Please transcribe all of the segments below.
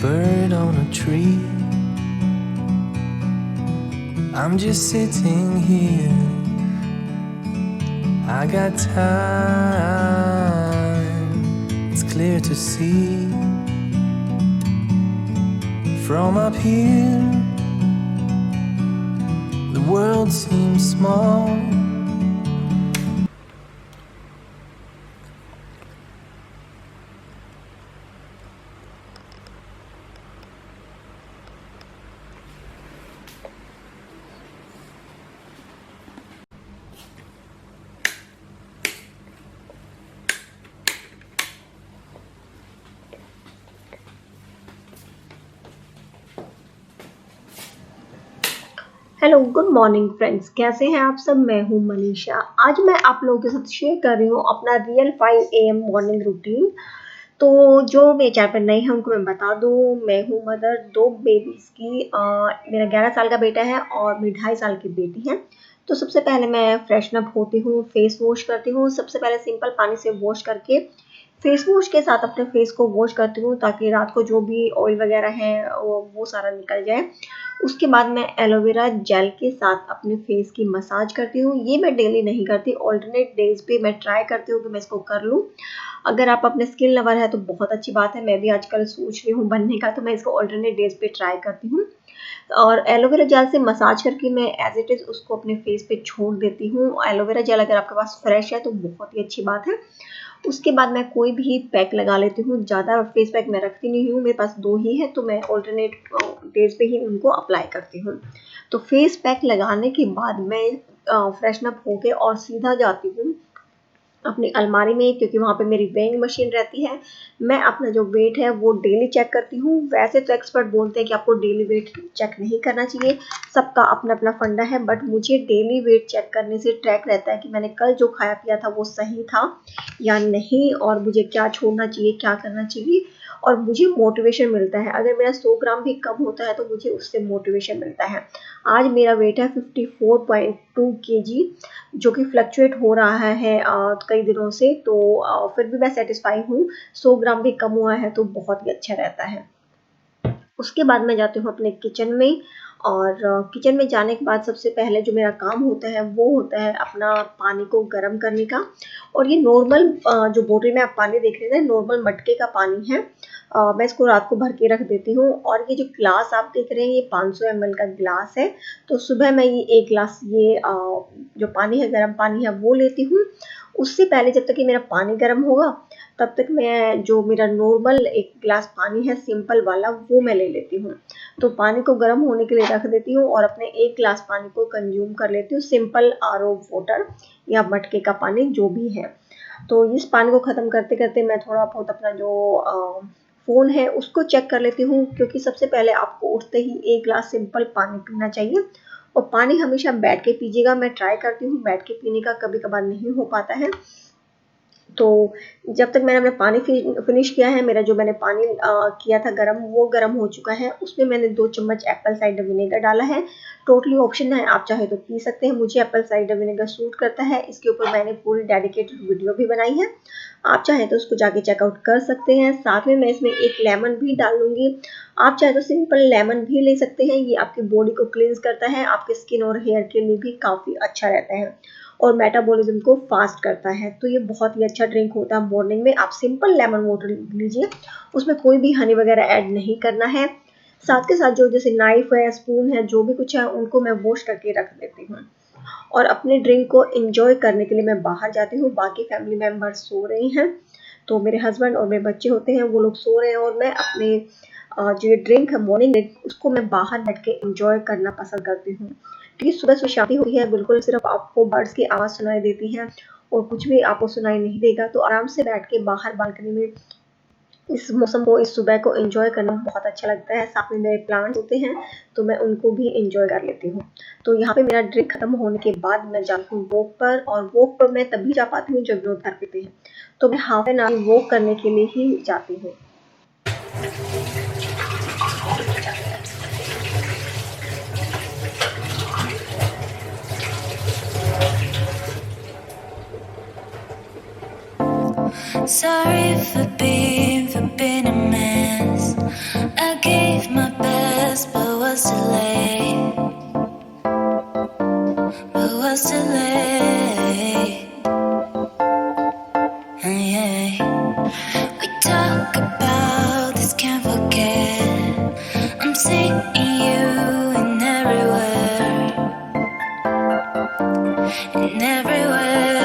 bird on a tree. I'm just sitting here. I got time. It's clear to see from up here. The world seems small. Hello good morning friends, कैसे हैं आप सब। मैं हूं मनीषा। आज मैं आप लोगों के साथ शेयर कर रही हूं अपना रियल 5 AM मॉर्निंग रूटीन। तो जो मेरे चैनल पर नए हैं उनको मैं बता दूं, मैं हूं मदर 2 बेबीज़ की। मेरा 11 साल का बेटा है और मेरी 2.5 साल की बेटी है। तो सबसे पहले मैं फ्रेशन अप होती हूँ, फेस वॉश करती हूँ। सबसे पहले सिंपल पानी से वॉश करके फेस वॉश के साथ अपने फेस को वॉश करती हूँ ताकि रात को जो भी ऑयल वगैरह है वो सारा निकल जाए। उसके बाद मैं एलोवेरा जेल के साथ अपने फेस की मसाज करती हूँ। ये मैं डेली नहीं करती, ऑल्टरनेट डेज पे मैं ट्राई करती हूँ कि मैं इसको कर लूँ। अगर आप अपने स्किन लवर है तो बहुत अच्छी बात है। मैं भी आजकल सोच रही हूँ बनने का, तो मैं इसको ऑल्टरनेट डेज पे ट्राई करती हूँ। और एलोवेरा जेल से मसाज करके मैं एज इट इज़ उसको अपने फेस पे छोड़ देती हूँ। एलोवेरा जेल अगर आपके पास फ्रेश है तो बहुत ही अच्छी बात है। उसके बाद मैं कोई भी पैक लगा लेती हूँ। ज़्यादा फेस पैक मैं रखती नहीं हूँ, मेरे पास 2 ही है, तो मैं ऑल्टरनेट डेज पे ही उनको अप्लाई करती हूँ। तो फेस पैक लगाने के बाद मैं फ्रेशन अप होके और सीधा जाती हूँ अपनी अलमारी में, क्योंकि वहाँ पे मेरी वेइंग मशीन रहती है। मैं अपना जो वेट है वो डेली चेक करती हूँ। वैसे तो एक्सपर्ट बोलते हैं कि आपको डेली वेट चेक नहीं करना चाहिए, सबका अपना अपना फंडा है, बट मुझे डेली वेट चेक करने से ट्रैक रहता है कि मैंने कल जो खाया पिया था वो सही था या नहीं, और मुझे क्या छोड़ना चाहिए, क्या करना चाहिए, और मुझे मोटिवेशन मिलता है। अगर मेरा 100 ग्राम भी कम होता है तो मुझे उससे मोटिवेशन मिलता है। आज मेरा वेट है 54.2 kg, जो कि फ्लक्चुएट हो रहा है कई दिनों से, तो फिर भी मैं सेटिस्फाई हूँ। 100 ग्राम भी कम हुआ है तो बहुत ही अच्छा रहता है। उसके बाद मैं जाती हूँ अपने किचन में, और किचन में जाने के बाद सबसे पहले जो मेरा काम होता है वो होता है अपना पानी को गर्म करने का। और ये नॉर्मल जो बोतल में आप पानी देख रहे हैं, नॉर्मल मटके का पानी है। मैं इसको रात को भर के रख देती हूँ। और ये जो गिलास आप देख रहे हैं ये 500 ml का गिलास है। तो सुबह मैं ये 1 गिलास ये जो पानी है, गर्म पानी है, वो लेती हूँ। उससे पहले जब तक कि मेरा पानी गर्म होगा तब तक मैं जो मेरा नॉर्मल 1 गिलास पानी है सिंपल वाला वो मैं ले लेती हूँ। तो पानी को गर्म होने के लिए रख देती हूँ और अपने 1 गिलास पानी को कंज्यूम कर लेती हूँ, सिंपल RO वाटर या मटके का पानी जो भी है। तो इस पानी को ख़त्म करते करते मैं थोड़ा बहुत अपना जो फ़ोन है उसको चेक कर लेती हूँ, क्योंकि सबसे पहले आपको उठते ही 1 गिलास सिंपल पानी पीना चाहिए। और पानी हमेशा बैठ के पीजिएगा। मैं ट्राई करती हूँ बैठ के पीने का, कभी कभार नहीं हो पाता है। तो जब तक मैंने अपना पानी फिनिश किया है, मेरा जो मैंने पानी किया था गरम, वो गरम हो चुका है। उसमें मैंने 2 चम्मच एप्पल साइडर विनेगर डाला है। टोटली ऑप्शन है, आप चाहे तो पी सकते हैं। मुझे एप्पल साइडर विनेगर सूट करता है। इसके ऊपर मैंने पूरी डेडिकेटेड वीडियो भी बनाई है, आप चाहें तो उसको जाके चेकआउट कर सकते हैं। साथ में मैं इसमें 1 लेमन भी डाल लूँगी। आप चाहे तो सिंपल लेमन भी ले सकते हैं। ये आपकी बॉडी को क्लींस करता है, आपके स्किन और हेयर के लिए भी काफ़ी अच्छा रहता है और मेटाबॉलिज्म को फास्ट करता है। तो ये बहुत ही अच्छा ड्रिंक होता है। मॉर्निंग में आप सिंपल लेमन वाटर लीजिए, उसमें कोई भी हनी वगैरह ऐड नहीं करना है। साथ के साथ जो जैसे नाइफ है, स्पून है, जो भी कुछ है, उनको मैं वॉश करके रख देती हूँ। और अपने ड्रिंक को एंजॉय करने के लिए मैं बाहर जाती हूँ। बाकी फैमिली मेम्बर्स सो रहे हैं, तो मेरे हस्बैंड और मेरे बच्चे होते हैं, वो लोग सो रहे हैं, और मैं अपने जो ये ड्रिंक है मॉर्निंग ड्रिंक, उसको मैं बाहर बैठ के एंजॉय करना पसंद करती हूँ। क्योंकि सुबह सुबह शांति होती है, बिल्कुल सिर्फ आपको बर्ड्स की आवाज़ सुनाई देती है और कुछ भी आपको सुनाई नहीं देगा। तो आराम से बैठ के बाहर बालकनी में इस मौसम को, इस सुबह को एंजॉय करना बहुत अच्छा लगता है। साथ में मेरे प्लांट्स होते हैं तो मैं उनको भी एंजॉय कर लेती हूँ। तो यहाँ पे मेरा ड्रिंक खत्म होने के बाद मैं जाती हूँ वॉक पर, और वॉक पर मैं तभी जा पाती हूँ जब रोड थेरेपी पे है, तो मैं हाफ एन आवर वॉक करने के लिए ही जाती हूँ। Sorry for being a mess. I Yeah. We talk about this, can't forget. I'm seeing you in everywhere, in everywhere.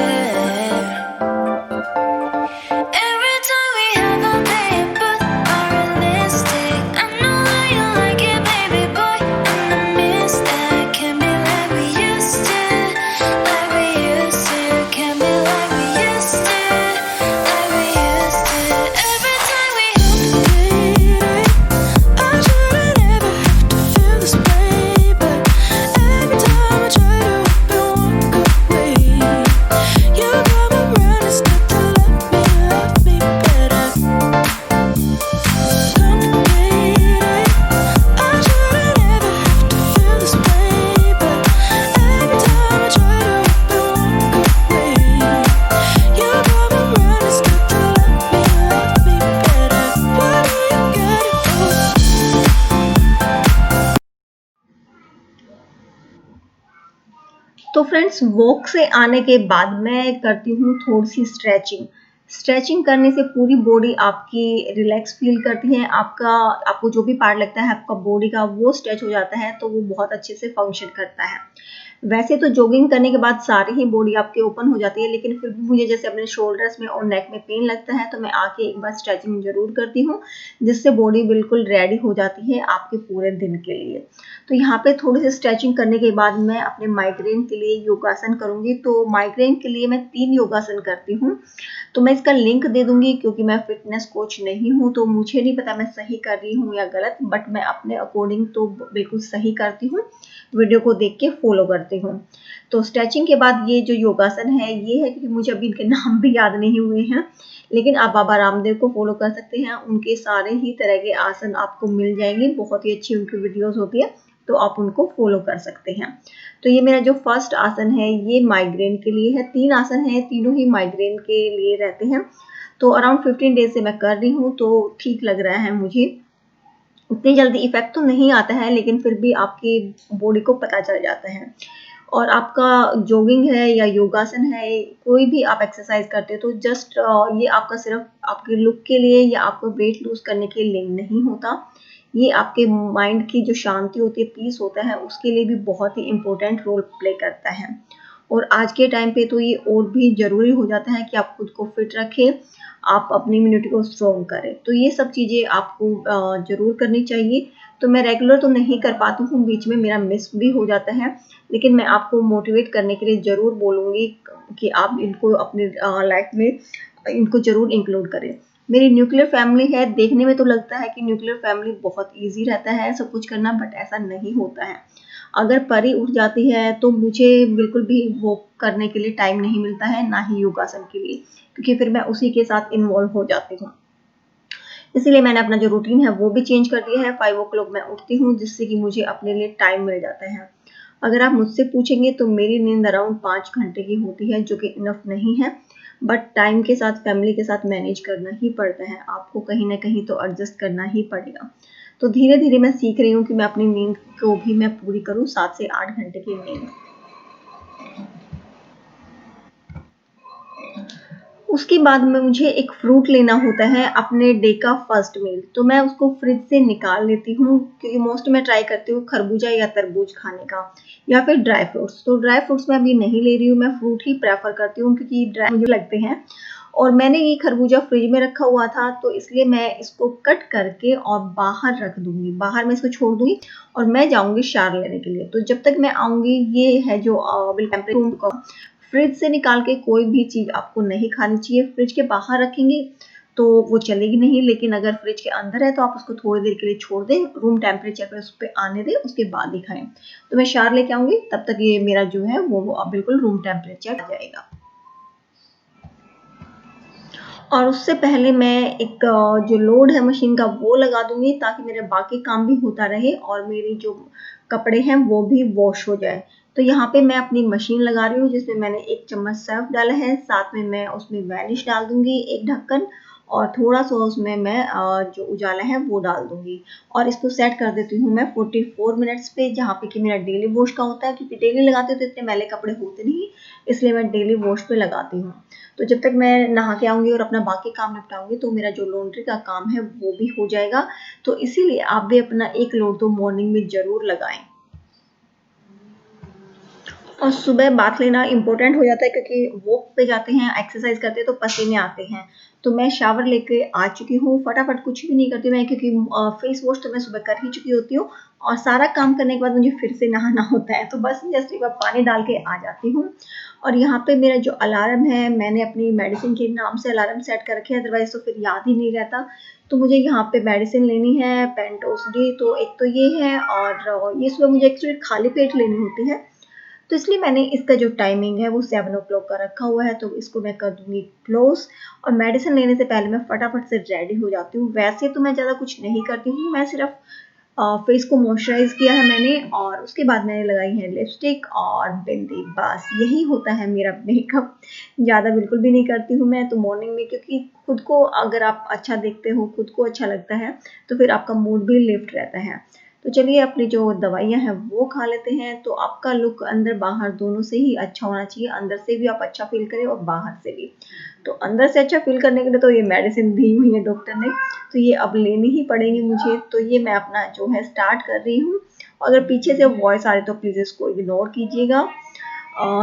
Every time we have a day, but unrealistic. I know that you like it, baby boy, and I miss that. Can't be like we used to, like we used to. Can't be like we used to, like we used to. Every time we have I shouldn't ever have to feel this way, but every time I try to up and walk away, you come around and start to love me better. Complicated. I shouldn't ever have to feel this way, but every time I try to up and walk away, you come around and start to love me better. What do you gotta do? तो friends walk से आने के बाद मैं करती हूँ थोड़ी सी stretching. Stretching करने से पूरी बॉडी आपकी रिलैक्स फील करती है, आपको जो भी पार्ट लगता है आपका बॉडी का वो स्ट्रेच हो जाता है, तो वो बहुत अच्छे से फंक्शन करता है। वैसे तो जॉगिंग करने के बाद सारी ही बॉडी आपकी ओपन हो जाती है, लेकिन फिर भी मुझे जैसे अपने शोल्डर्स में और नेक में पेन लगता है, तो मैं आके एक बार स्ट्रेचिंग जरूर करती हूँ, जिससे बॉडी बिल्कुल रेडी हो जाती है आपके पूरे दिन के लिए। तो यहाँ पे थोड़ी सी स्ट्रेचिंग करने के बाद मैं अपने माइग्रेन के लिए योगासन करूंगी। तो माइग्रेन के लिए मैं 3 योगासन करती हूँ, तो मैं इसका लिंक दे दूंगी, क्योंकि मैं फिटनेस कोच नहीं हूँ तो मुझे नहीं पता मैं सही कर रही हूँ या गलत, बट मैं अपने अकॉर्डिंग तो बिल्कुल सही करती हूँ, वीडियो को देख के फॉलो करती हूँ। तो स्ट्रेचिंग के बाद ये जो योगासन है ये है, क्योंकि मुझे अभी इनके नाम भी याद नहीं हुए हैं, लेकिन आप बाबा रामदेव को फॉलो कर सकते हैं, उनके सारे ही तरह के आसन आपको मिल जाएंगे, बहुत ही अच्छी उनकी वीडियोस होती है, तो आप उनको फॉलो कर सकते हैं। तो ये मेरा जो फर्स्ट आसन है ये माइग्रेन के लिए है। 3 आसन है, तीनों ही माइग्रेन के लिए रहते हैं। तो अराउंड 15 डेज से मैं कर रही हूँ, तो ठीक लग रहा है मुझे। इतनी जल्दी इफेक्ट तो नहीं आता है, लेकिन फिर भी आपकी बॉडी को पता चल जाता है। और आपका जॉगिंग है या योगासन है, कोई भी आप एक्सरसाइज करते हो, तो जस्ट ये आपका सिर्फ आपके लुक के लिए या आपको वेट लूज करने के लिए नहीं होता, ये आपके माइंड की जो शांति होती है, पीस होता है, उसके लिए भी बहुत ही इम्पोर्टेंट रोल प्ले करता है। और आज के टाइम पे तो ये और भी ज़रूरी हो जाता है कि आप खुद को फिट रखें, आप अपनी इम्यूनिटी को स्ट्रॉन्ग करें। तो ये सब चीज़ें आपको ज़रूर करनी चाहिए। तो मैं रेगुलर तो नहीं कर पाती हूँ, बीच में मेरा मिस भी हो जाता है, लेकिन मैं आपको मोटिवेट करने के लिए ज़रूर बोलूँगी कि आप इनको अपनी लाइफ में इनको ज़रूर इंक्लूड करें। मेरी न्यूक्लियर फैमिली है, देखने में तो लगता है कि न्यूक्लियर फैमिली बहुत ईजी रहता है सब कुछ करना, बट ऐसा नहीं होता है। अगर परी उठ जाती है तो मुझे बिल्कुल भी वो करने के लिए टाइम नहीं मिलता है, ना ही योगासन के लिए, क्योंकि फिर मैं उसी के साथ इन्वॉल्व हो जाती हूँ। इसीलिए मैंने अपना जो रूटीन है वो भी चेंज कर दिया है। 5 o'clock मैं उठती हूँ, जिससे कि मुझे अपने लिए टाइम मिल जाता है। अगर आप मुझसे पूछेंगे तो मेरी नींद अराउंड 5 घंटे की होती है, जो कि इनफ नहीं है, बट टाइम के साथ फैमिली के साथ मैनेज करना ही पड़ता है, आपको कहीं ना कहीं तो एडजस्ट करना ही पड़ेगा। तो धीरे धीरे मैं सीख रही हूँ कि मैं अपनी नींद को भी मैं पूरी करूँ, 7 से 8 घंटे की नींद। उसके बाद में मुझे एक फ्रूट लेना होता है अपने डे का फर्स्ट मील, तो मैं उसको फ्रिज से निकाल लेती हूँ, क्योंकि मोस्ट मैं ट्राई करती हूँ खरबूजा या तरबूज खाने का, या फिर ड्राई फ्रूट्स। तो ड्राई फ्रूट्स मैं अभी नहीं ले रही हूँ, मैं फ्रूट ही प्रेफर करती हूँ, क्योंकि ड्राई मुझे लगते हैं। और मैंने ये खरबूजा फ्रिज में रखा हुआ था, तो इसलिए मैं इसको कट करके और बाहर रख दूंगी, बाहर मैं इसको छोड़ दूंगी, और मैं जाऊंगी शार लेने के लिए। तो जब तक मैं आऊंगी, ये है जो बिल्कुल फ्रिज से निकाल के कोई भी चीज आपको नहीं खानी चाहिए। फ्रिज के बाहर रखेंगे तो वो चलेगी नहीं, लेकिन अगर फ्रिज के अंदर है तो आप उसको थोड़ी देर के लिए छोड़ दें, रूम टेम्परेचर पे उस पर आने दें, उसके बाद ही खाएं। तो मैं शार लेके आऊंगी, तब तक ये मेरा जो है वो बिल्कुल रूम टेम्परेचर आ जाएगा। और उससे पहले मैं एक जो लोड है मशीन का वो लगा दूंगी, ताकि मेरे बाकी काम भी होता रहे और मेरी जो कपड़े हैं वो भी वॉश हो जाए। तो यहाँ पे मैं अपनी मशीन लगा रही हूँ, जिसमें मैंने 1 चम्मच सर्फ डाला है, साथ में मैं उसमें वैनिश डाल दूंगी 1 ढक्कन, और थोड़ा सा उसमें मैं जो उजाला है वो डाल दूंगी, और इसको सेट कर देती हूँ मैं 44 मिनट्स पे, जहाँ पे कि मेरा डेली वॉश का होता है, क्योंकि डेली लगाते हो तो इतने मैले कपड़े होते नहीं, इसलिए मैं डेली वॉश पे लगाती हूँ। तो जब तक मैं नहा के आऊँगी और अपना बाकी काम निपटाऊँगी तो मेरा जो लॉन्ड्री का काम है वो भी हो जाएगा। तो इसीलिए आप भी अपना एक लोड तो मॉर्निंग में ज़रूर लगाएं। और सुबह बाथ लेना इम्पोर्टेंट हो जाता है क्योंकि वॉक पे जाते हैं, एक्सरसाइज करते हैं तो पसीने आते हैं। तो मैं शावर लेके आ चुकी हूँ, फटाफट कुछ भी नहीं करती मैं क्योंकि फेस वॉश तो मैं सुबह कर ही चुकी होती हूँ और सारा काम करने के बाद मुझे फिर से नहाना होता है। तो बस जस्ट एक बार पानी डाल के आ जाती हूँ। और यहाँ पे मेरा जो अलार्म है, मैंने अपनी मेडिसिन के नाम से अलार्म सेट कर रखे हैं, अदरवाइज तो फिर याद ही नहीं रहता। तो मुझे यहाँ पे मेडिसिन लेनी है पेंटोस डी, तो एक तो ये है और ये सुबह मुझे एक्चुअली खाली पेट लेनी होती है। तो इसलिए मैंने इसका जो टाइमिंग है वो 7 o'clock का रखा हुआ है। तो इसको मैं कर दूंगी क्लोज। और मेडिसिन लेने से पहले मैं फटाफट से रेडी हो जाती हूँ। वैसे तो मैं ज़्यादा कुछ नहीं करती हूँ, मैं सिर्फ फेस को मॉइस्चराइज किया है मैंने और उसके बाद मैंने लगाई है लिपस्टिक और बिंदी। बस यही होता है मेरा मेकअप, ज़्यादा बिल्कुल भी नहीं करती हूँ मैं तो मॉर्निंग में, क्योंकि खुद को अगर आप अच्छा देखते हो, खुद को अच्छा लगता है तो फिर आपका मूड भी लिफ्ट रहता है। तो चलिए अपनी जो दवाइयाँ हैं वो खा लेते हैं। तो आपका लुक अंदर बाहर दोनों से ही अच्छा होना चाहिए, अंदर से भी आप अच्छा फील करें और बाहर से भी। तो अंदर से अच्छा फील करने के लिए तो ये मेडिसिन दी हुई है डॉक्टर ने, तो ये अब लेनी ही पड़ेगी मुझे। तो ये मैं अपना जो है स्टार्ट कर रही हूँ। अगर पीछे से वॉइस आ रही तो प्लीज़ इसको इग्नोर कीजिएगा।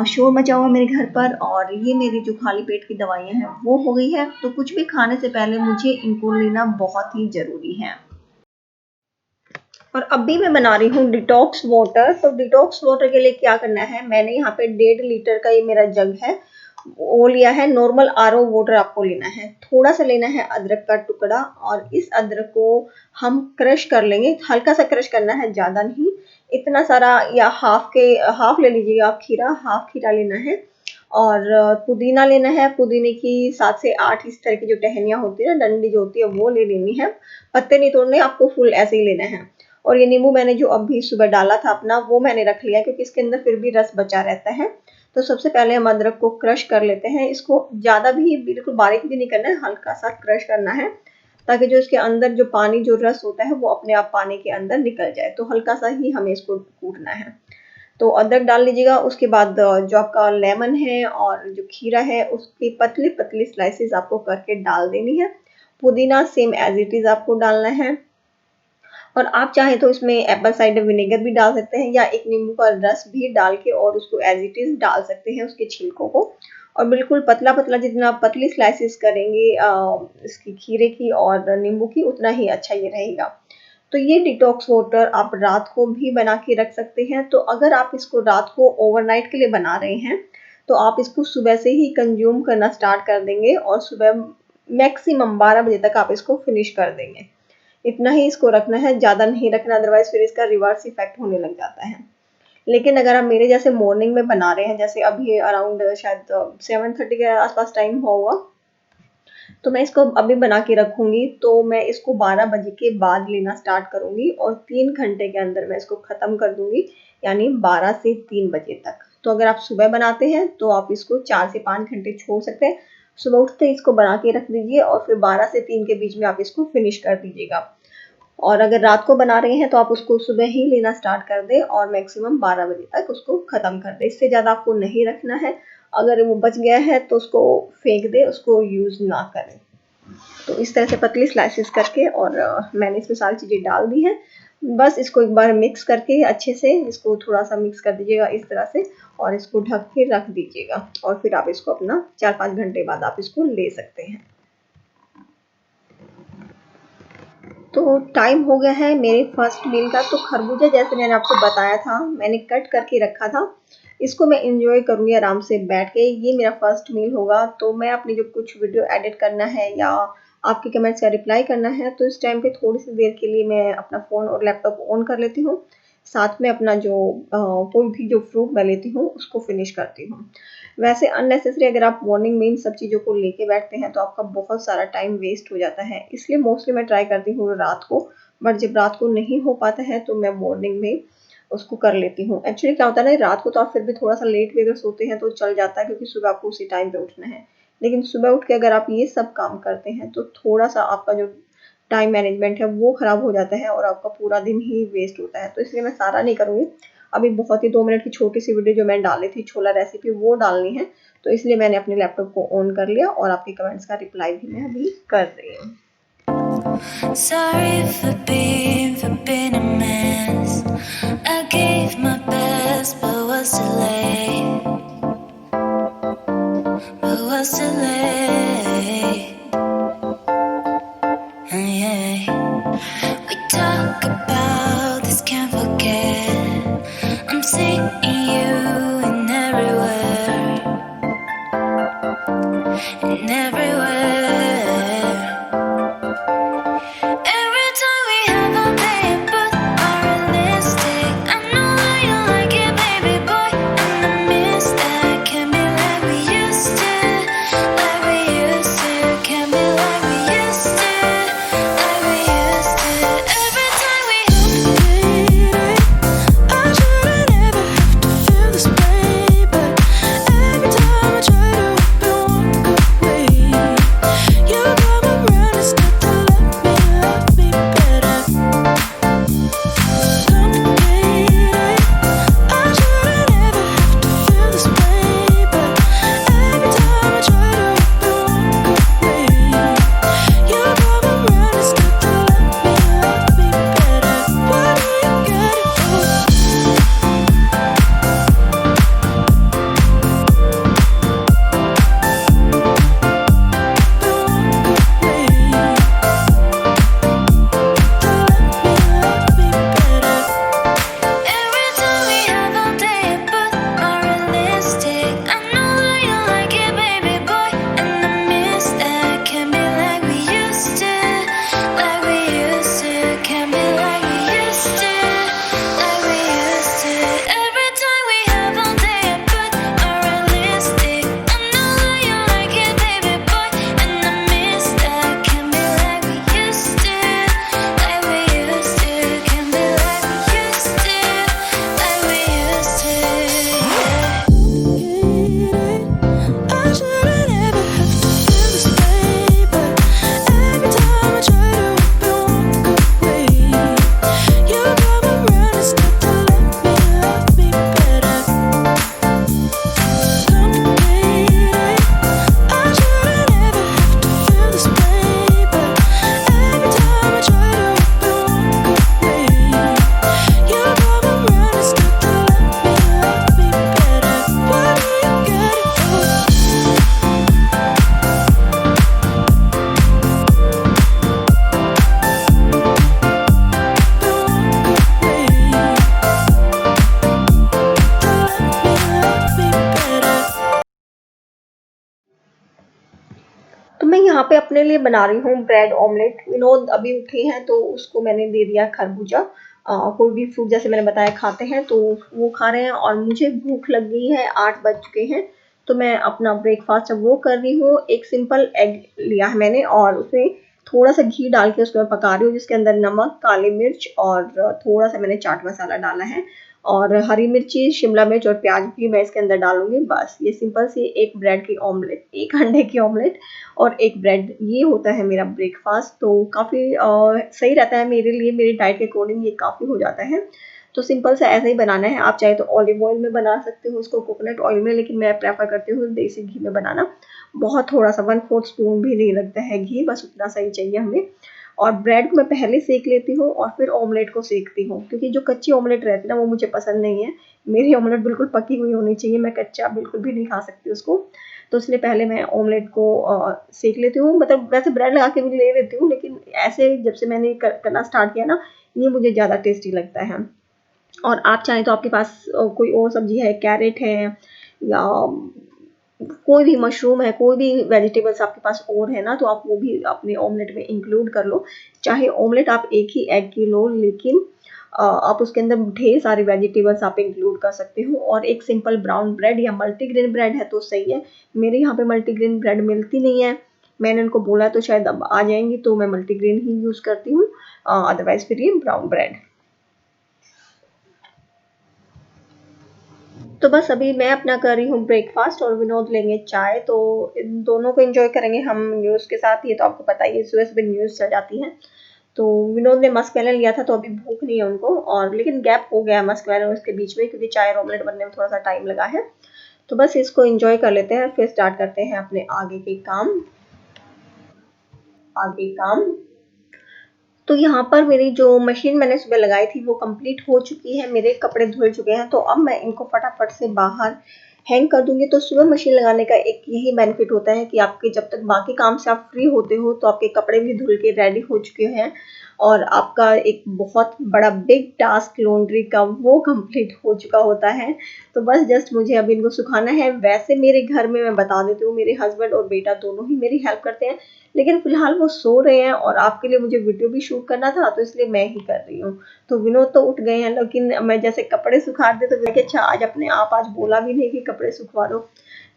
शोर मचा हुआ मेरे घर पर। और ये मेरी जो खाली पेट की दवाइयाँ हैं वो हो गई है। तो कुछ भी खाने से पहले मुझे इनको लेना बहुत ही ज़रूरी है। और अभी मैं बना रही हूँ डिटॉक्स वाटर। तो डिटॉक्स वाटर के लिए क्या करना है, मैंने यहाँ पे 1.5 लीटर का ये मेरा जग है वो लिया है। नॉर्मल आरओ वाटर आपको लेना है। थोड़ा सा लेना है अदरक का टुकड़ा और इस अदरक को हम क्रश कर लेंगे, हल्का सा क्रश करना है, ज़्यादा नहीं। इतना सारा या हाफ ले लीजिएगा आप खीरा, हाफ खीरा लेना है। और पुदीना लेना है, पुदीने की 7 से 8 इस तरह की जो टहनियाँ होती है ना, डंडी जो होती है वो ले लेनी है। पत्ते नहीं तोड़ने, आपको फुल ऐसे ही लेना है। और ये नींबू मैंने जो अभी सुबह डाला था अपना वो मैंने रख लिया क्योंकि इसके अंदर फिर भी रस बचा रहता है। तो सबसे पहले हम अदरक को क्रश कर लेते हैं। इसको ज़्यादा भी बिल्कुल बारीक भी नहीं करना है, हल्का सा क्रश करना है ताकि जो इसके अंदर जो पानी जो रस होता है वो अपने आप पानी के अंदर निकल जाए। तो हल्का सा ही हमें इसको कूटना है। तो अदरक डाल लीजिएगा। उसके बाद जो आपका लेमन है और जो खीरा है उसकी पतली पतली स्लाइसेस आपको करके डाल देनी है। पुदीना सेम एज इट इज़ आपको डालना है। और आप चाहें तो इसमें एप्पल साइडर विनेगर भी डाल सकते हैं या एक नींबू का रस भी डाल के और उसको एज इट इज डाल सकते हैं उसके छिलकों को। और बिल्कुल पतला पतला, जितना आप पतली स्लाइसेस करेंगे इसकी खीरे की और नींबू की, उतना ही अच्छा ये रहेगा। तो ये डिटॉक्स वाटर आप रात को भी बना के रख सकते हैं। तो अगर आप इसको रात को ओवरनाइट के लिए बना रहे हैं तो आप इसको सुबह से ही कंज्यूम करना स्टार्ट कर देंगे और सुबह मैक्सिमम 12 बजे तक आप इसको फिनिश कर देंगे। इतना ही इसको रखना है, ज़्यादा नहीं रखना, अदरवाइज फिर इसका रिवर्स इफेक्ट होने लग जाता है। लेकिन अगर आप मेरे जैसे मॉर्निंग में बना रहे हैं, जैसे अभी अराउंड शायद 7:30 के आसपास टाइम होगा, तो मैं इसको अभी बना के रखूंगी। तो मैं इसको 12 बजे के बाद लेना स्टार्ट करूंगी और 3 घंटे के अंदर मैं इसको ख़त्म कर दूंगी, यानी 12 से 3 बजे तक। तो अगर आप सुबह बनाते हैं तो आप इसको 4 से 5 घंटे छोड़ सकते हैं। सुबह उठते ही इसको बना के रख दीजिए और फिर 12 से 3 के बीच में आप इसको फिनिश कर दीजिएगा। और अगर रात को बना रहे हैं तो आप उसको सुबह ही लेना स्टार्ट कर दें और मैक्सिमम 12 बजे तक उसको ख़त्म कर दें। इससे ज़्यादा आपको नहीं रखना है। अगर वो बच गया है तो उसको फेंक दें, उसको यूज़ ना करें। तो इस तरह से पतली स्लाइसेस करके और मैंने इसमें सारी चीज़ें डाल दी हैं। बस इसको एक बार मिक्स करके अच्छे से इसको थोड़ा सा मिक्स कर दीजिएगा इस तरह से और इसको ढक के रख दीजिएगा। और फिर आप इसको अपना 4-5 घंटे बाद आप इसको ले सकते हैं। तो टाइम हो गया है मेरे फर्स्ट मील का। तो खरबूजा जैसे मैंने आपको बताया था, मैंने कट करके रखा था। इसको मैं इंजॉय करूँगी आराम से बैठ के। ये मेरा फर्स्ट मील होगा। तो मैं अपनी जो कुछ वीडियो एडिट करना है या आपके कमेंट्स का रिप्लाई करना है तो इस टाइम पे थोड़ी सी देर के लिए मैं अपना फ़ोन और लैपटॉप ऑन कर लेती हूँ। साथ में अपना जो कोई भी जो फ्रूट मैं लेती हूँ उसको फिनिश करती हूँ। वैसे अननेसेसरी अगर आप मॉर्निंग में इन सब चीज़ों को लेके बैठते हैं तो आपका बहुत सारा टाइम वेस्ट हो जाता है। इसलिए मोस्टली मैं ट्राई करती हूँ रात को, बट जब रात को नहीं हो पाता है तो मैं मॉर्निंग में उसको कर लेती हूँ। एक्चुअली क्या होता है ना, रात को तो आप फिर भी थोड़ा सा लेट भी अगर सोते हैं तो चल जाता है क्योंकि सुबह आपको उसी टाइम पे उठना है। लेकिन सुबह उठ के अगर आप ये सब काम करते हैं तो थोड़ा सा आपका जो टाइम मैनेजमेंट है वो ख़राब हो जाता है और आपका पूरा दिन ही वेस्ट होता है। तो इसलिए मैं सारा नहीं करूँगी। अभी बहुत ही 2 मिनट की छोटी सी वीडियो जो मैंने डाली थी छोला रेसिपी वो डालनी है, तो इसलिए मैंने अपने लैपटॉप को ऑन कर लिया और आपके कमेंट्स का रिप्लाई भी मैं अभी कर रही हूँ। Sorry for being a mess. I gave my best, but was too late. Yeah. We talk about this, can't forget. I'm seeing you in everywhere, in everywhere. Every time we have a day, but unrealistic. I know that you like it, baby boy, and I miss that. Can't be like we used to, like we used to. Can't be like we used to, like we used to. Every time we I should've never have to feel this way, but every time I try to walk away, you come around and start to love me better. Complicated. I should've never have to feel this way, but every time I try to walk away, you come around and start to love me better. Why do you gotta Every time we have all day, but unrealistic. I know that you like it, baby boy, and I miss that. Can't be like we used to, like we used to. Can't be like we used to, like we used to. Every time we have all day, but unrealistic. I know that you like it, baby boy, and I miss that. Can't be like we used to, like we used to. Can't be like we used to, like we used to. I should've never have to feel this way, but every time I try to walk away, you come around and start to love me better. Complicated. I should've never have to feel this way, but every time I try to walk away, you come around and start to love me better. Why do you gotta तो मैं यहाँ पे अपने लिए बना रही हूँ bread omelette. Vinod अभी उठे हैं तो उसको मैंने दे दिया खरबूजा। कोई भी फ्रूट जैसे मैंने बताया खाते हैं तो वो खा रहे हैं और मुझे भूख लग गई है, 8 बज चुके हैं, तो मैं अपना ब्रेकफास्ट अब वो कर रही हूँ। एक सिंपल एग लिया है मैंने और उसमें थोड़ा सा घी डाल के उसको मैं पका रही हूँ, जिसके अंदर नमक, काली मिर्च और थोड़ा सा मैंने चाट मसाला डाला है और हरी मिर्ची, शिमला मिर्च और प्याज भी मैं इसके अंदर डालूंगी। बस ये सिंपल सी एक ब्रेड की ऑमलेट, एक अंडे की ऑमलेट और एक ब्रेड, ये होता है मेरा ब्रेकफास्ट। तो काफ़ी सही रहता है मेरे लिए, मेरी डाइट के अकॉर्डिंग ये काफ़ी हो जाता है। तो सिंपल सा ऐसा ही बनाना है। आप चाहे तो ऑलिव ऑयल में बना सकते हो उसको, कोकोनट ऑयल में, लेकिन मैं प्रेफर करती हूँ देसी घी में बनाना। बहुत थोड़ा सा 1/4 स्पून भी नहीं लगता है घी, बस उतना सही चाहिए हमें। और ब्रेड को मैं पहले सेक लेती हूँ और फिर ऑमलेट को सेकती हूँ, क्योंकि जो कच्ची ऑमलेट रहती है ना वो मुझे पसंद नहीं है। मेरी ऑमलेट बिल्कुल पकी हुई होनी चाहिए, मैं कच्चा बिल्कुल भी नहीं खा सकती उसको। तो इसलिए पहले मैं ऑमलेट को सेक लेती हूँ। मतलब वैसे ब्रेड लगा के भी ले लेती हूँ, लेकिन ऐसे जब से मैंने करना स्टार्ट किया ना, ये मुझे ज़्यादा टेस्टी लगता है। और आप चाहें तो आपके पास कोई और सब्जी है, कैरेट है या कोई भी मशरूम है, कोई भी वेजिटेबल्स आपके पास और है ना, तो आप वो भी अपने ऑमलेट में इंक्लूड कर लो। चाहे ऑमलेट आप एक ही एग की लो, लेकिन आप उसके अंदर ढेर सारे वेजिटेबल्स आप इंक्लूड कर सकते हो। और एक सिंपल ब्राउन ब्रेड या मल्टीग्रेन ब्रेड है तो सही है। मेरे यहाँ पे मल्टीग्रेन ब्रेड मिलती नहीं है, मैंने उनको बोला तो शायद अब आ जाएंगी, तो मैं मल्टीग्रेन ही यूज़ करती हूँ, अदरवाइज फिर ये ब्राउन ब्रेड। तो बस अभी मैं अपना कर रही हूँ ब्रेकफास्ट और विनोद लेंगे चाय, तो इन दोनों को एंजॉय करेंगे हम न्यूज़ के साथ। ये तो आपको पता ही है, सुबह सुबह न्यूज़ चल जाती है। तो विनोद ने मस्क मेलन लिया था, तो अभी भूख नहीं है उनको, और लेकिन गैप हो गया मस्क मेलन उसके बीच में, क्योंकि चाय और ऑमलेट बनने में थोड़ा सा टाइम लगा है। तो बस इसको एंजॉय कर लेते हैं, फिर स्टार्ट करते हैं अपने आगे काम। तो यहाँ पर मेरी जो मशीन मैंने सुबह लगाई थी वो कंप्लीट हो चुकी है, मेरे कपड़े धुल चुके हैं। तो अब मैं इनको फटाफट से बाहर हैंग कर दूंगी। तो सुबह मशीन लगाने का एक यही बेनिफिट होता है कि आपके जब तक बाकी काम से आप फ्री होते हो तो आपके कपड़े भी धुल के रेडी हो चुके हैं, और आपका एक बहुत बड़ा बिग टास्क लॉन्ड्री का वो कंप्लीट हो चुका होता है। तो बस जस्ट मुझे अब इनको सुखाना है। वैसे मेरे घर में मैं बता देती हूँ, मेरे हस्बैंड और बेटा दोनों ही मेरी हेल्प करते हैं, लेकिन फिलहाल वो सो रहे हैं और आपके लिए मुझे वीडियो भी शूट करना था, तो इसलिए मैं ही कर रही हूँ। तो विनोद तो उठ गए हैं, लेकिन मैं जैसे कपड़े सुखा दे तो मैं अच्छा आज अपने आप आज बोला भी नहीं कि कपड़े सुखवा दो,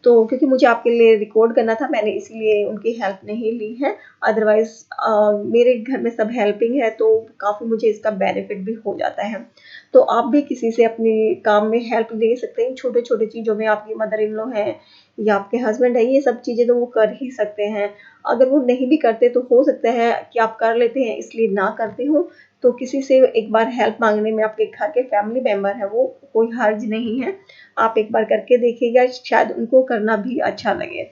तो क्योंकि मुझे आपके लिए रिकॉर्ड करना था, मैंने इसीलिए उनकी हेल्प नहीं ली है। अदरवाइज मेरे घर में सब हेल्पिंग है, तो काफ़ी मुझे इसका बेनिफिट भी हो जाता है। तो आप भी किसी से अपने काम में हेल्प ले सकते हैं, छोटे छोटे चीज़ों में। आपकी मदर इन लॉ है या आपके हस्बैंड है, ये सब चीज़ें तो वो कर ही सकते हैं। अगर वो नहीं भी करते तो हो सकता है कि आप कर लेते हैं इसलिए ना करते हो, तो किसी से एक बार हेल्प मांगने में आपके घर के फैमिली मेंबर है वो कोई हर्ज नहीं है। आप एक बार करके देखिएगा, शायद उनको करना भी अच्छा लगे।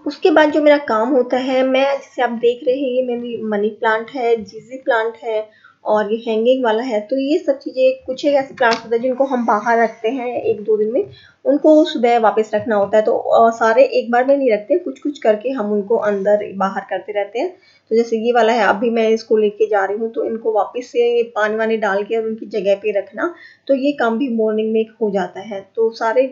उसके बाद जो मेरा काम होता है, मैं जैसे आप देख रहे हैं ये मेरी मनी प्लांट है, जीजी प्लांट है, और ये हैंगिंग वाला है। तो ये सब चीज़ें कुछ एक ऐसे प्लांट्स होते हैं जिनको हम बाहर रखते हैं 1-2 दिन में, उनको सुबह वापस रखना होता है। तो सारे एक बार में नहीं रखते, कुछ कुछ करके हम उनको अंदर बाहर करते रहते हैं। तो जैसे ये वाला है, अभी मैं इसको लेके जा रही हूँ, तो इनको वापस से पानी वानी डाल के और उनकी जगह पे रखना, तो ये काम भी मॉर्निंग में हो जाता है। तो सारे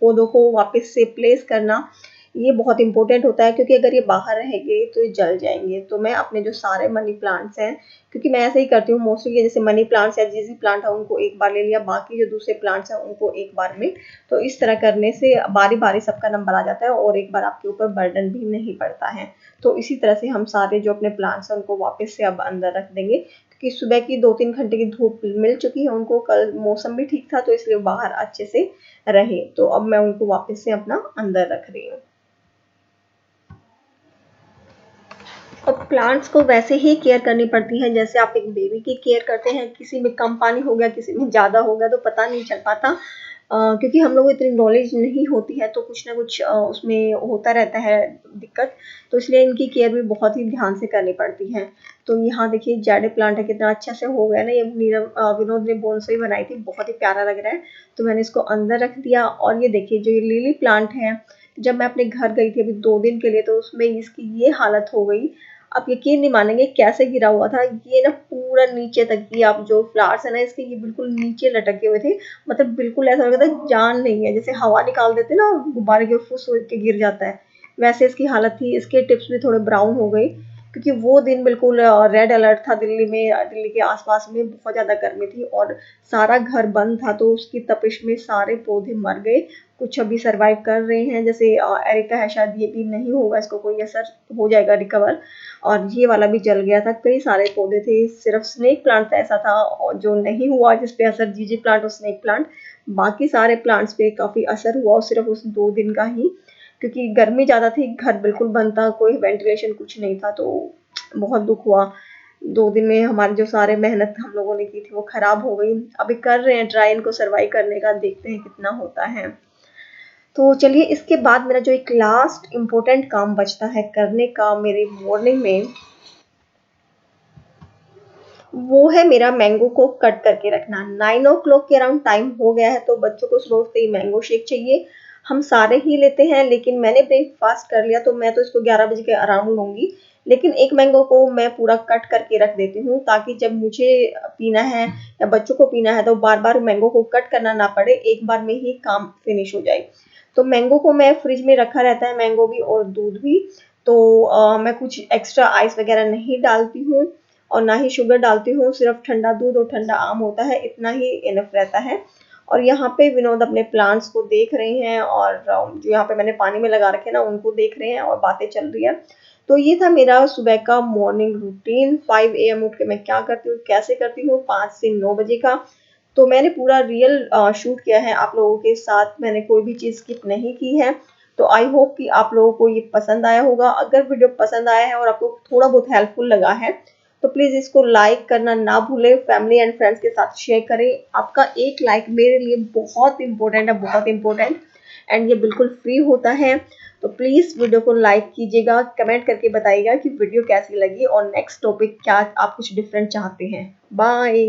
पौधों को वापस से प्लेस करना ये बहुत इंपॉर्टेंट होता है, क्योंकि अगर ये बाहर रहेंगे तो ये जल जाएंगे। तो मैं अपने जो सारे मनी प्लांट्स हैं, क्योंकि मैं ऐसे ही करती हूँ मोस्टली, जैसे मनी प्लांट्स या जीजी प्लांट है उनको एक बार ले लिया, बाकी जो दूसरे प्लांट्स हैं उनको एक बार में। तो इस तरह करने से बारी बारी सबका नंबर आ जाता है और एक बार आपके ऊपर बर्डन भी नहीं पड़ता है। तो इसी तरह से हम सारे जो अपने प्लांट्स हैं उनको वापस से अब अंदर रख देंगे, क्योंकि सुबह की 2-3 घंटे की धूप मिल चुकी है उनको, कल मौसम भी ठीक था तो इसलिए बाहर अच्छे से रहे। तो अब मैं उनको वापस से अपना अंदर रख रही हूँ। अब प्लांट्स को वैसे ही केयर करनी पड़ती है जैसे आप एक बेबी की केयर करते हैं। किसी में कम पानी हो गया, किसी में ज़्यादा हो गया तो पता नहीं चल पाता, क्योंकि हम लोग को इतनी नॉलेज नहीं होती है, तो कुछ ना कुछ उसमें होता रहता है दिक्कत। तो इसलिए इनकी केयर भी बहुत ही ध्यान से करनी पड़ती है। तो यहाँ देखिए जैडे प्लांट है, कितना अच्छा से हो गया ना। ये विनोद ने बोनसाई बनाई थी, बहुत ही प्यारा लग रहा है। तो मैंने इसको अंदर रख दिया। और ये देखिए जो ये लिली प्लांट है, जब मैं अपने घर गई थी अभी 2 दिन के लिए, तो उसमें इसकी ये हालत हो गई। आप यकीन नहीं मानेंगे कैसे गिरा हुआ था ये ना, पूरा नीचे तक की। आप जो फ्लावर्स है ना इसके, ये बिल्कुल नीचे लटके हुए थे। मतलब बिल्कुल ऐसा लग रहा था जान नहीं है, जैसे हवा निकाल देते ना गुब्बारे के, फुस के गिर जाता है, वैसे इसकी हालत थी। इसके टिप्स भी थोड़े ब्राउन हो गई, क्योंकि वो दिन बिल्कुल रेड अलर्ट था दिल्ली में। दिल्ली के आसपास में बहुत ज़्यादा गर्मी थी और सारा घर बंद था, तो उसकी तपिश में सारे पौधे मर गए। कुछ अभी सरवाइव कर रहे हैं, जैसे एरिका है, शायद ये भी नहीं होगा, इसको कोई असर, हो जाएगा रिकवर। और ये वाला भी जल गया था। कई सारे पौधे थे, सिर्फ स्नेक प्लांट ऐसा था और जो नहीं हुआ जिसपे असर, जीजी प्लांट और स्नेक प्लांट। बाकी सारे प्लांट्स पे काफ़ी असर हुआ, और सिर्फ उस 2 दिन का ही, क्योंकि गर्मी ज़्यादा थी, घर बिल्कुल बंद था, कोई वेंटिलेशन कुछ नहीं था। तो बहुत दुख हुआ। 2 दिन में हमारी जो सारे मेहनत हम लोगों ने की थी वो खराब हो गई। अभी कर रहे हैं ट्राई इनको सर्वाइव करने का, देखते हैं कितना होता है। तो चलिए इसके बाद मेरा जो एक लास्ट इम्पोर्टेंट काम बचता है करने का मेरे मॉर्निंग में, वो है मेरा मैंगो को कट करके रखना। 9 o'clock के अराउंड टाइम हो गया है, तो बच्चों को सुबह उठते ही मैंगो शेक चाहिए। हम सारे ही लेते हैं, लेकिन मैंने ब्रेकफास्ट कर लिया तो मैं तो इसको 11 बजे के अराउंड लूँगी। लेकिन एक मैंगो को मैं पूरा कट करके रख देती हूँ, ताकि जब मुझे पीना है या बच्चों को पीना है तो बार बार मैंगो को कट करना ना पड़े, एक बार में ही काम फिनिश हो जाए। तो मैंगो को मैं फ्रिज में रखा रहता है, मैंगो भी और दूध भी। तो मैं कुछ एक्स्ट्रा आइस वगैरह नहीं डालती हूँ और ना ही शुगर डालती हूँ, सिर्फ ठंडा दूध और ठंडा आम होता है, इतना ही इनफ रहता है। और यहाँ पे विनोद अपने प्लांट्स को देख रहे हैं, और जो यहाँ पे मैंने पानी में लगा रखे ना उनको देख रहे हैं, और बातें चल रही है। तो ये था मेरा सुबह का मॉर्निंग रूटीन। 5 AM उठ के मैं क्या करती हूँ, कैसे करती हूँ, 5 से 9 बजे का। तो मैंने पूरा रियल शूट किया है आप लोगों के साथ, मैंने कोई भी चीज़ स्किप नहीं की है। तो आई होप कि आप लोगों को ये पसंद आया होगा। अगर वीडियो पसंद आया है और आपको थोड़ा बहुत हेल्पफुल लगा है तो प्लीज़ इसको लाइक करना ना भूलें, फैमिली एंड फ्रेंड्स के साथ शेयर करें। आपका एक लाइक मेरे लिए बहुत इंपॉर्टेंट है, बहुत इंपॉर्टेंट, एंड ये बिल्कुल फ्री होता है। तो प्लीज़ वीडियो को लाइक कीजिएगा, कमेंट करके बताइएगा कि वीडियो कैसी लगी और नेक्स्ट टॉपिक क्या आप कुछ डिफरेंट चाहते हैं। बाय।